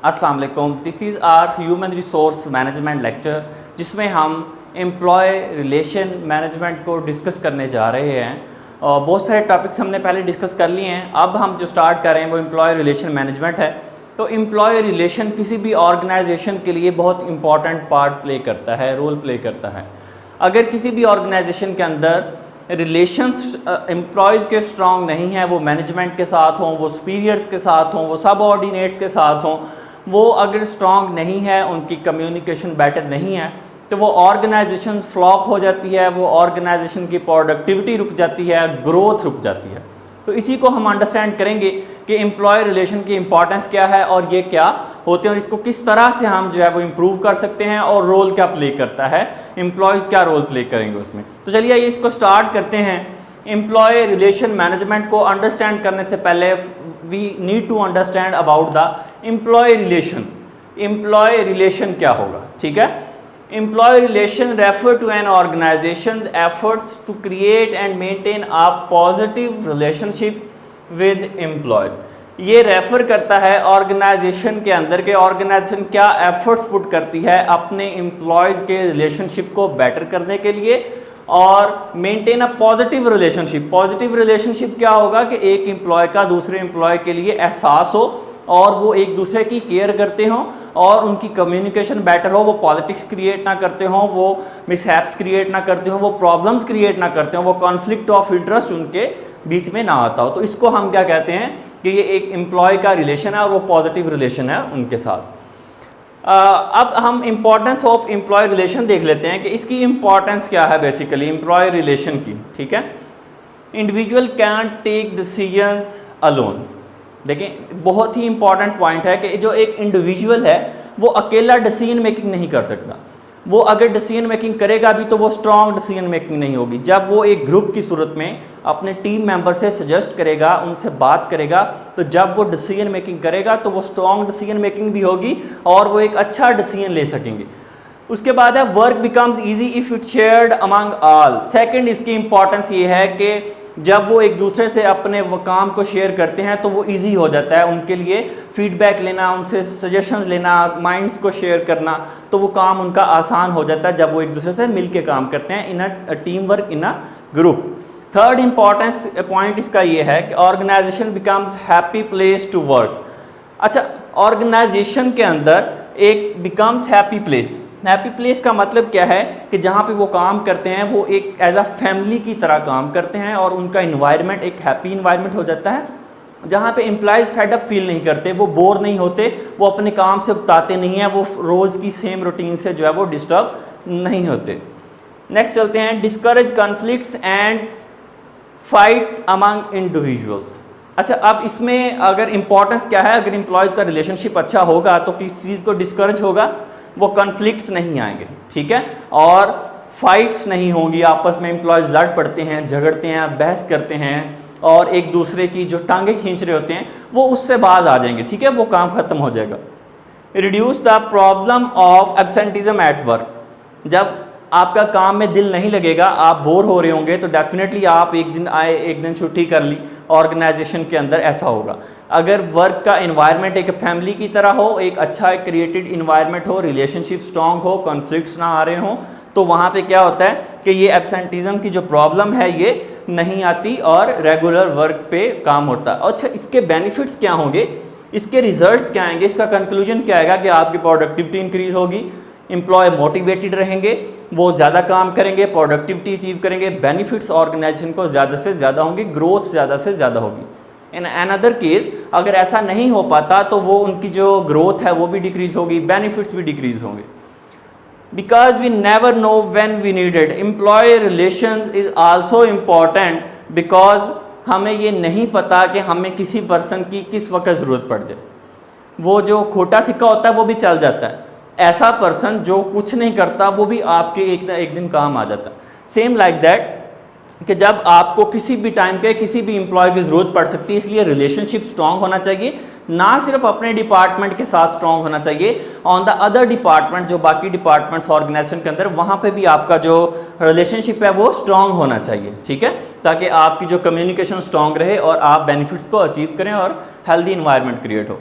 अस्सलाम वालेकुम। This is our human resource management lecture जिसमें हम एम्प्लॉय रिलेशन मैनेजमेंट को डिस्कस करने जा रहे हैं। और बहुत सारे टॉपिक्स हमने पहले डिस्कस कर लिए हैं। अब हम जो स्टार्ट कर रहे हैं वो एम्प्लॉय रिलेशन मैनेजमेंट है। तो एम्प्लॉय रिलेशन किसी भी ऑर्गेनाइजेशन के लिए बहुत इंपॉर्टेंट पार्ट प्ले करता है, रोल प्ले करता है। अगर किसी भी ऑर्गेनाइजेशन के अंदर रिलेशंस एम्प्लॉयज़ के स्ट्रॉन्ग नहीं है, वो मैनेजमेंट के साथ हों, वो सुपीरियर्स के साथ हों, वो सबऑर्डिनेट्स के साथ हों, वो अगर स्ट्रॉन्ग नहीं है, उनकी कम्युनिकेशन बेटर नहीं है, तो वो ऑर्गेनाइजेशन फ्लॉप हो जाती है, वो ऑर्गेनाइजेशन की प्रोडक्टिविटी रुक जाती है, ग्रोथ रुक जाती है। तो इसी को हम अंडरस्टैंड करेंगे कि एम्प्लॉय रिलेशन की इंपॉर्टेंस क्या है और ये क्या होते हैं और इसको किस तरह से हम जो है वो इम्प्रूव कर सकते हैं और रोल क्या प्ले करता है, एम्प्लॉयज़ क्या रोल प्ले करेंगे उसमें। तो चलिए ये इसको स्टार्ट करते हैं। एम्प्लॉय रिलेशन मैनेजमेंट को अंडरस्टैंड करने से पहले we need to understand about the employee relation. Employee relation क्या होगा, ठीक है। Employee relation refer to an organization's efforts to create and maintain a positive relationship with employee। ये रेफ़र करता है ऑर्गेनाइजेशन के अंदर के ऑर्गेनाइजेशन क्या एफर्ट्स पुट करती है अपने एम्प्लॉयज़ के रिलेशनशिप को बेटर करने के लिए और maintain a positive relationship. Positive relationship क्या होगा कि एक एम्प्लॉय का दूसरे एम्प्लॉय के लिए एहसास हो और वो एक दूसरे की केयर करते हों और उनकी कम्युनिकेशन बेटर हो, वो पॉलिटिक्स क्रिएट ना करते हों, वो मिसहैप्स क्रिएट ना करते हों, वो प्रॉब्लम्स क्रिएट ना करते हों, वो कॉन्फ्लिक्ट ऑफ इंटरेस्ट उनके बीच में ना आता हो। तो इसको हम क्या कहते हैं कि ये एक एम्प्लॉय का रिलेशन है और वो पॉजिटिव रिलेशन है उनके साथ। अब हम इम्पॉर्टेंस ऑफ एम्प्लॉय रिलेशन देख लेते हैं कि इसकी इम्पॉर्टेंस क्या है बेसिकली एम्प्लॉय रिलेशन की, ठीक है। Individual can take decisions alone. देखें बहुत ही इंपॉर्टेंट पॉइंट है कि जो एक इंडिविजुअल है वो अकेला डिसीजन मेकिंग नहीं कर सकता। वो अगर डिसीजन मेकिंग करेगा भी तो वो स्ट्रॉन्ग डिसीजन मेकिंग नहीं होगी। जब वो एक ग्रुप की सूरत में अपने टीम मेंबर से सजेस्ट करेगा, उनसे बात करेगा, तो जब वो डिसीजन मेकिंग करेगा तो वो स्ट्रॉन्ग डिसीजन मेकिंग भी होगी और वो एक अच्छा डिसीजन ले सकेंगे। उसके बाद है work becomes easy if it shared among all. Second इसकी इंपॉर्टेंस ये है कि जब वो एक दूसरे से अपने वो काम को शेयर करते हैं तो वो इजी हो जाता है उनके लिए फीडबैक लेना, उनसे सजेशंस लेना, माइंड्स को शेयर करना, तो वो काम उनका आसान हो जाता है जब वो एक दूसरे से मिल के काम करते हैं in a team work, in a group. Third importance point इसका ये है कि organisation becomes happy place to work. अच्छा, ऑर्गेनाइजेशन के अंदर एक becomes happy place. Happy place का मतलब क्या है कि जहाँ पे वो काम करते हैं वो एक एज अ फैमिली की तरह काम करते हैं और उनका इन्वायरमेंट एक हैप्पी इन्वायरमेंट हो जाता है जहाँ पे एम्प्लॉयज़ फेड अप फील नहीं करते, वो बोर नहीं होते, वो अपने काम से उकताते नहीं हैं, वो रोज़ की सेम रूटीन से जो है वो डिस्टर्ब नहीं होते। नेक्स्ट चलते हैं, discourage conflicts and fight among individuals. अच्छा, अब इसमें अगर इंपॉर्टेंस क्या है, अगर एम्प्लॉयज़ का रिलेशनशिप अच्छा होगा तो किस चीज़ को डिस्करेज होगा, वो कॉन्फ्लिक्ट्स नहीं आएंगे, ठीक है, और फाइट्स नहीं होंगी, आपस में एम्प्लॉयज़ लड़ पड़ते हैं, झगड़ते हैं, बहस करते हैं और एक दूसरे की जो टांगे खींच रहे होते हैं वो उससे बाज आ जाएंगे, ठीक है, वो काम ख़त्म हो जाएगा। Reduce the problem of absenteeism at work. जब आपका काम में दिल नहीं लगेगा, आप बोर हो रहे होंगे, तो डेफिनेटली आप एक दिन आए, एक दिन छुट्टी कर ली, ऑर्गेनाइजेशन के अंदर ऐसा होगा। अगर वर्क का इन्वायरमेंट एक फैमिली की तरह हो, एक अच्छा क्रिएटेड इन्वायरमेंट हो, रिलेशनशिप स्ट्रॉन्ग हो, कॉन्फ्लिक्ट्स ना आ रहे हों, तो वहाँ पे क्या होता है कि ये एब्सेंटिज्म की जो प्रॉब्लम है ये नहीं आती और रेगुलर वर्क पे काम होता है। अच्छा, इसके बेनिफिट्स क्या होंगे, इसके रिजल्ट्स क्या आएंगे, इसका कंक्लूजन क्या आएगा कि आपकी प्रोडक्टिविटी इंक्रीज़ होगी, एम्प्लॉय मोटिवेटेड रहेंगे, वो ज़्यादा काम करेंगे, प्रोडक्टिविटी अचीव करेंगे, बेनिफिट्स ऑर्गेनाइजेशन को ज़्यादा से ज़्यादा होंगे, ग्रोथ ज़्यादा से ज़्यादा होगी। इन अनदर केस अगर ऐसा नहीं हो पाता तो वो उनकी जो ग्रोथ है वो भी डिक्रीज़ होगी, बेनिफिट्स भी डिक्रीज़ होंगे। Because we never know when we need it. Employee relation is also important because हमें ये नहीं पता कि हमें किसी पर्सन की किस वक्त ज़रूरत पड़ जाए। वो जो खोटा सिक्का होता है वो भी चल जाता है, ऐसा पर्सन जो कुछ नहीं करता वो भी आपके एक ना एक दिन काम आ जाता है। सेम लाइक दैट कि जब आपको किसी भी टाइम पे किसी भी एम्प्लॉय की ज़रूरत पड़ सकती है, इसलिए रिलेशनशिप स्ट्रॉन्ग होना चाहिए, ना सिर्फ अपने डिपार्टमेंट के साथ स्ट्रॉन्ग होना चाहिए, ऑन द अदर डिपार्टमेंट, जो बाकी डिपार्टमेंट्स ऑर्गेनाइजेशन के अंदर, वहाँ पे भी आपका जो रिलेशनशिप है वो स्ट्रॉन्ग होना चाहिए, ठीक है, ताकि आपकी जो कम्युनिकेशन स्ट्रॉन्ग रहे और आप बेनिफिट्स को अचीव करें और हेल्दी इन्वायरमेंट क्रिएट हो।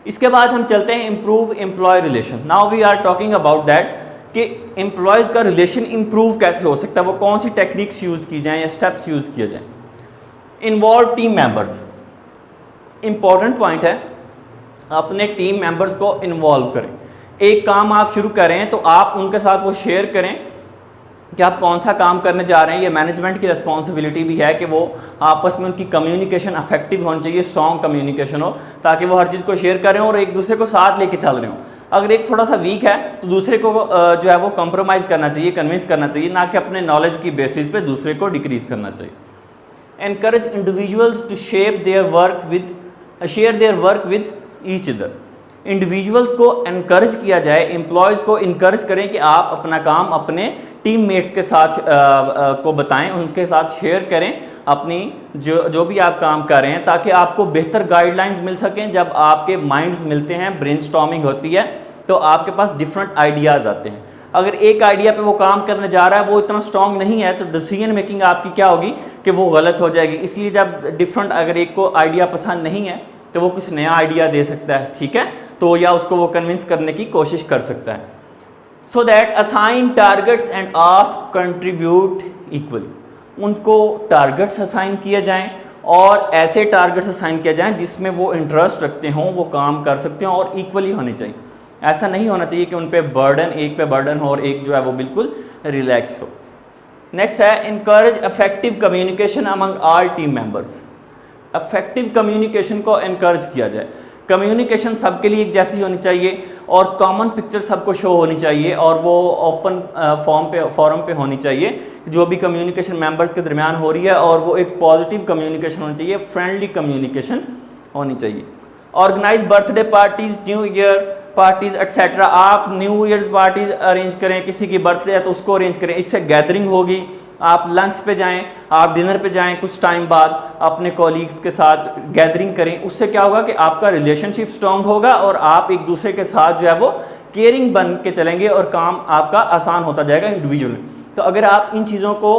इसके बाद हम चलते हैं improve employee relation. Now we are talking about that कि एम्प्लॉयज़ का रिलेशन इम्प्रूव कैसे हो सकता है, वो कौन सी टेक्निक्स यूज़ की जाएँ या स्टेप्स यूज़ किए जाएँ। Involve team members, important point है, अपने टीम मेंबर्स को इन्वॉल्व करें। एक काम आप शुरू करें तो आप उनके साथ वो शेयर करें कि आप कौन सा काम करने जा रहे हैं। ये मैनेजमेंट की रिस्पॉन्सिबिलिटी भी है कि वो आपस में उनकी कम्युनिकेशन इफेक्टिव होनी चाहिए, स्ट्रॉन्ग कम्युनिकेशन हो, ताकि वो हर चीज़ को शेयर करें और एक दूसरे को साथ लेके चल रहे हों। अगर एक थोड़ा सा वीक है तो दूसरे को जो है वो कंप्रोमाइज़ करना चाहिए, कन्विंस करना चाहिए, ना कि अपने नॉलेज की बेसिस पे दूसरे को डिक्रीज करना चाहिए। Encourage individuals to share their work with each other. Individuals को एनकरेज किया जाए, एम्प्लॉयज़ को इनकरेज करें कि आप अपना काम अपने टीममेट्स के साथ को बताएं, उनके साथ शेयर करें अपनी जो भी आप काम कर रहे हैं, ताकि आपको बेहतर गाइडलाइंस मिल सकें। जब आपके माइंड्स मिलते हैं, ब्रेनस्टॉर्मिंग होती है, तो आपके पास डिफरेंट आइडियाज़ आते हैं। अगर एक आइडिया पे वो काम करने जा रहा है, वो इतना स्ट्रॉन्ग नहीं है, तो डिसीजन मेकिंग आपकी क्या होगी कि वो गलत हो जाएगी। इसलिए जब डिफरेंट, अगर एक को आइडिया पसंद नहीं है तो वो कुछ नया आइडिया दे सकता है, ठीक है, तो या उसको वो कन्विंस करने की कोशिश कर सकता है। So that assign targets and ask contribute equally. उनको टारगेट्स असाइन किए जाएं और ऐसे टारगेट्स असाइन किए जाएं जिसमें वो इंटरेस्ट रखते हों, वो काम कर सकते हों और इक्वली होने चाहिए। ऐसा नहीं होना चाहिए कि उन पे बर्डन, एक पे बर्डन हो और एक जो है वो बिल्कुल रिलैक्स हो। नेक्स्ट है encourage effective communication among all team members. Effective communication को इनकरेज किया जाए। कम्युनिकेशन सबके लिए एक जैसी होनी चाहिए और कॉमन पिक्चर सबको शो होनी चाहिए और वो ओपन फॉरम पे होनी चाहिए, जो भी कम्युनिकेशन मेंबर्स के दरमियान हो रही है, और वो एक पॉजिटिव कम्युनिकेशन होनी चाहिए, फ्रेंडली कम्युनिकेशन होनी चाहिए। Organise birthday parties, new year parties etcetera. आप न्यू ईयर पार्टीज अरेंज करें, किसी की बर्थडे है तो उसको अरेंज करें, इससे गैदरिंग होगी। आप लंच पे जाएं, आप डिनर पे जाएं, कुछ टाइम बाद अपने कॉलीग्स के साथ गैदरिंग करें। उससे क्या होगा कि आपका रिलेशनशिप स्ट्रांग होगा और आप एक दूसरे के साथ जो है वो केयरिंग बन के चलेंगे और काम आपका आसान होता जाएगा इंडिविजुअली। तो अगर आप इन चीज़ों को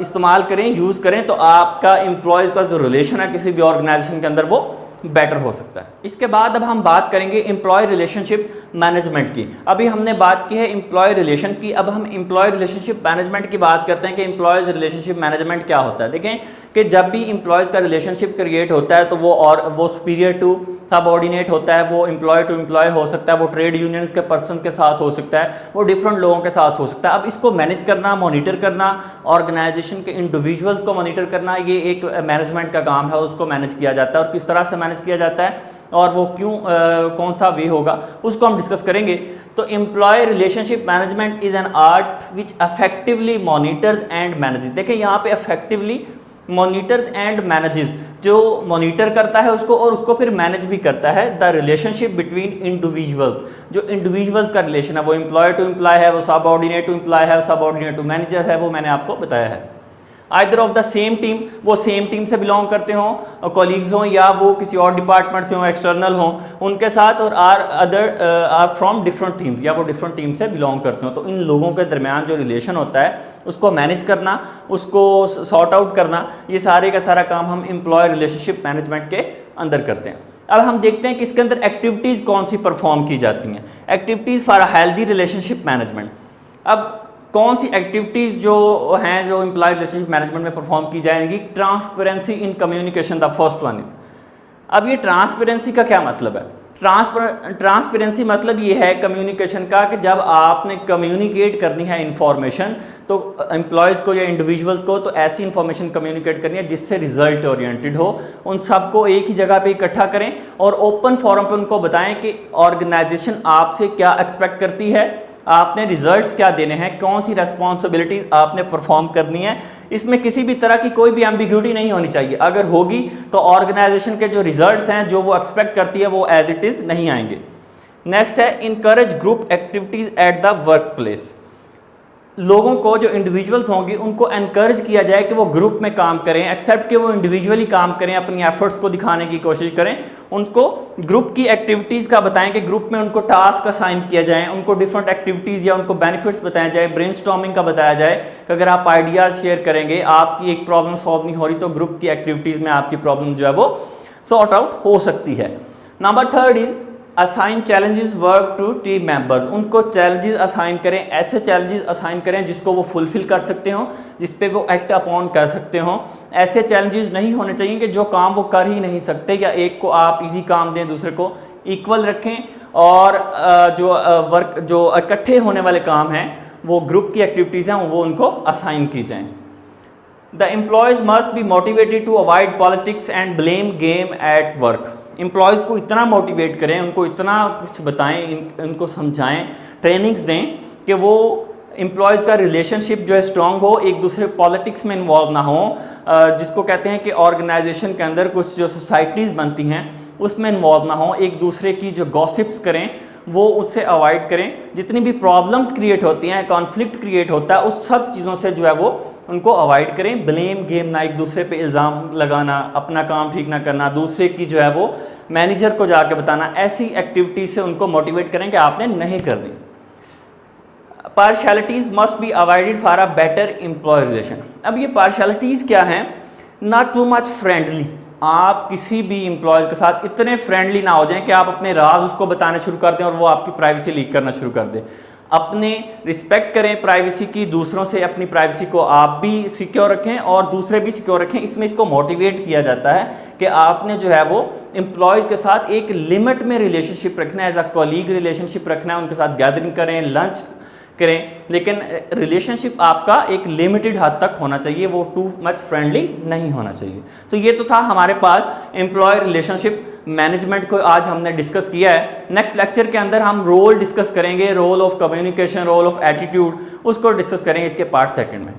इस्तेमाल करें, यूज़ करें, तो आपका एम्प्लॉयज़ का जो रिलेशन है किसी भी ऑर्गेनाइजेशन के अंदर वो बेटर हो सकता है। इसके बाद अब हम बात करेंगे एम्प्लॉय रिलेशनशिप मैनेजमेंट की। अभी हमने बात की है एम्प्लॉय रिलेशन की, अब हम एम्प्लॉय रिलेशनशिप मैनेजमेंट की बात करते हैं कि एम्प्लॉयज़ रिलेशनशिप मैनेजमेंट क्या होता है। देखें कि जब भी एम्प्लॉयज़ का रिलेशनशिप क्रिएट होता है तो वो सुपीरियर टू सबऑर्डिनेट होता है, वो एम्प्लॉय टू एम्प्लॉय हो सकता है, वो ट्रेड यूनियंस के पर्सन के साथ हो सकता है, वो डिफरेंट लोगों के साथ हो सकता है। अब इसको मैनेज करना, मॉनिटर करना, ऑर्गेनाइजेशन के इंडिविजुअल्स को मॉनिटर करना, ये एक मैनेजमेंट का काम है, उसको मैनेज किया जाता है। और किस तरह से मैनेज किया जाता है और वो क्यों कौन सा वे होगा उसको हम डिस्कस करेंगे। तो employee relationship management is an art which effectively monitors and manages. देखिए यहाँ पे अफेक्टिवली मॉनिटर्स एंड मैनेजेस, जो मॉनिटर करता है उसको और उसको फिर मैनेज भी करता है द रिलेशनशिप बिटवीन इंडिविजुअल्स। जो इंडिविजुअल्स का रिलेशन है वो एम्प्लॉय टू एम्प्लॉय है, वो सबऑर्डिनेट टू एम्प्लॉय है, सबऑर्डिनेट टू मैनेजर है, वो मैंने आपको बताया है। Either of the same team, वो सेम टीम से बिलोंग करते हों, कॉलीग्स हों, या वो किसी और डिपार्टमेंट से हों, एक्सटर्नल हों उनके साथ, और आर फ्रॉम डिफरेंट टीम्स, या वो डिफरेंट टीम से बिलोंग करते हों। तो इन लोगों के दरमियान जो रिलेशन होता है उसको मैनेज करना, उसको सॉर्ट आउट करना, ये सारे का सारा काम हम एम्प्लॉय रिलेशनशिप मैनेजमेंट के अंदर करते हैं। अब हम देखते हैं कि इसके अंदर एक्टिविटीज़ कौन सी परफॉर्म की जाती हैं। Activities for healthy relationship management. अब कौन सी एक्टिविटीज़ जो हैं जो एम्प्लॉय रिलेशनशिप मैनेजमेंट में परफॉर्म की जाएंगी। Transparency in communication, the first one is. अब ये ट्रांसपेरेंसी का क्या मतलब है। ट्रांसपेरेंसी मतलब ये है कम्युनिकेशन का कि जब आपने कम्युनिकेट करनी है इंफॉर्मेशन, तो एम्प्लॉयज़ को या इंडिविजुअल्स को तो ऐसी इंफॉर्मेशन कम्युनिकेट करनी है जिससे रिजल्ट ओरिएंटेड हो। उन सबको एक ही जगह पे इकट्ठा करें और ओपन फोरम पे उनको बताएं कि ऑर्गेनाइजेशन आपसे क्या एक्सपेक्ट करती है, आपने रिजल्ट्स क्या देने हैं, कौन सी रेस्पॉन्सिबिलिटीज आपने परफॉर्म करनी है। इसमें किसी भी तरह की कोई भी एम्बिग्यूटी नहीं होनी चाहिए। अगर होगी तो ऑर्गेनाइजेशन के जो रिजल्ट्स हैं जो वो एक्सपेक्ट करती है वो एज इट इज़ नहीं आएंगे। नेक्स्ट है encourage group activities at the work place. लोगों को जो इंडिविजुअल्स होंगे उनको एनकरेज किया जाए कि वो ग्रुप में काम करें, एक्सेप्ट कि वो इंडिविजुअली काम करें, अपनी एफर्ट्स को दिखाने की कोशिश करें। उनको ग्रुप की एक्टिविटीज़ का बताएं कि ग्रुप में उनको टास्क असाइन किया जाए, उनको डिफरेंट एक्टिविटीज़ या उनको बेनिफिट्स बताया जाए, ब्रेनस्टॉर्मिंग का बताया जाए कि अगर आप आइडियाज़ शेयर करेंगे, आपकी एक प्रॉब्लम सॉल्व नहीं हो रही तो ग्रुप की एक्टिविटीज़ में आपकी प्रॉब्लम जो है वो सॉर्ट आउट हो सकती है। Number third is assign challenges work to team members. उनको चैलेंजेस असाइन करें, ऐसे चैलेंजेस असाइन करें जिसको वो फुलफिल कर सकते हो, जिस पे वो एक्ट अपॉन कर सकते हो। ऐसे चैलेंजेस नहीं होने चाहिए कि जो काम वो कर ही नहीं सकते, या एक को आप इजी काम दें, दूसरे को इक्वल रखें, और जो इकट्ठे होने वाले काम हैं, वो ग्रुप की एक्टिविटीज़ हैं, वो उनको असाइन की जाएँ। The employees must be motivated to avoid politics and blame game at work. Employees को इतना मोटिवेट करें, उनको इतना कुछ बताएं, उनको समझाएं, ट्रेनिंग्स दें कि वो एम्प्लॉयज़ का रिलेशनशिप जो है स्ट्रॉन्ग हो, एक दूसरे पॉलिटिक्स में इन्वॉल्व ना हो, जिसको कहते हैं कि ऑर्गेनाइजेशन के अंदर कुछ जो सोसाइटीज़ बनती हैं उसमें इन्वॉल्व ना हो, एक दूसरे की जो गॉसिप्स करें वो उससे अवॉइड करें। जितनी भी प्रॉब्लम्स क्रिएट होती हैं, कॉन्फ्लिक्ट क्रिएट होता है, उस सब चीज़ों से जो है वो उनको अवॉइड करें। ब्लेम गेम ना, एक दूसरे पे इल्ज़ाम लगाना, अपना काम ठीक ना करना, दूसरे की जो है वो मैनेजर को जाके बताना, ऐसी एक्टिविटीज से उनको मोटिवेट करें कि आपने नहीं करनी। Partialities must be avoided for a better employ relation. अब ये पार्शियलिटीज़ क्या हैं? Not too much friendly. आप किसी भी एम्प्लॉयज़ के साथ इतने फ्रेंडली ना हो जाएं कि आप अपने राज उसको बताने शुरू कर दें और वो आपकी प्राइवेसी लीक करना शुरू कर दें। अपने रिस्पेक्ट करें प्राइवेसी की, दूसरों से अपनी प्राइवेसी को आप भी सिक्योर रखें और दूसरे भी सिक्योर रखें। इसमें इसको मोटिवेट किया जाता है कि आपने जो है वो एम्प्लॉयज़ के साथ एक लिमिट में रिलेशनशिप रखना है, एज अ कॉलीग रिलेशनशिप रखना है, उनके साथ गैदरिंग करें, लंच करें, लेकिन रिलेशनशिप आपका एक लिमिटेड हद तक होना चाहिए, वो टू मच फ्रेंडली नहीं होना चाहिए। तो ये तो था हमारे पास एम्प्लॉय रिलेशनशिप मैनेजमेंट को आज हमने डिस्कस किया है। नेक्स्ट लेक्चर के अंदर हम रोल डिस्कस करेंगे, role of communication, role of attitude, उसको डिस्कस करेंगे इसके पार्ट सेकंड में।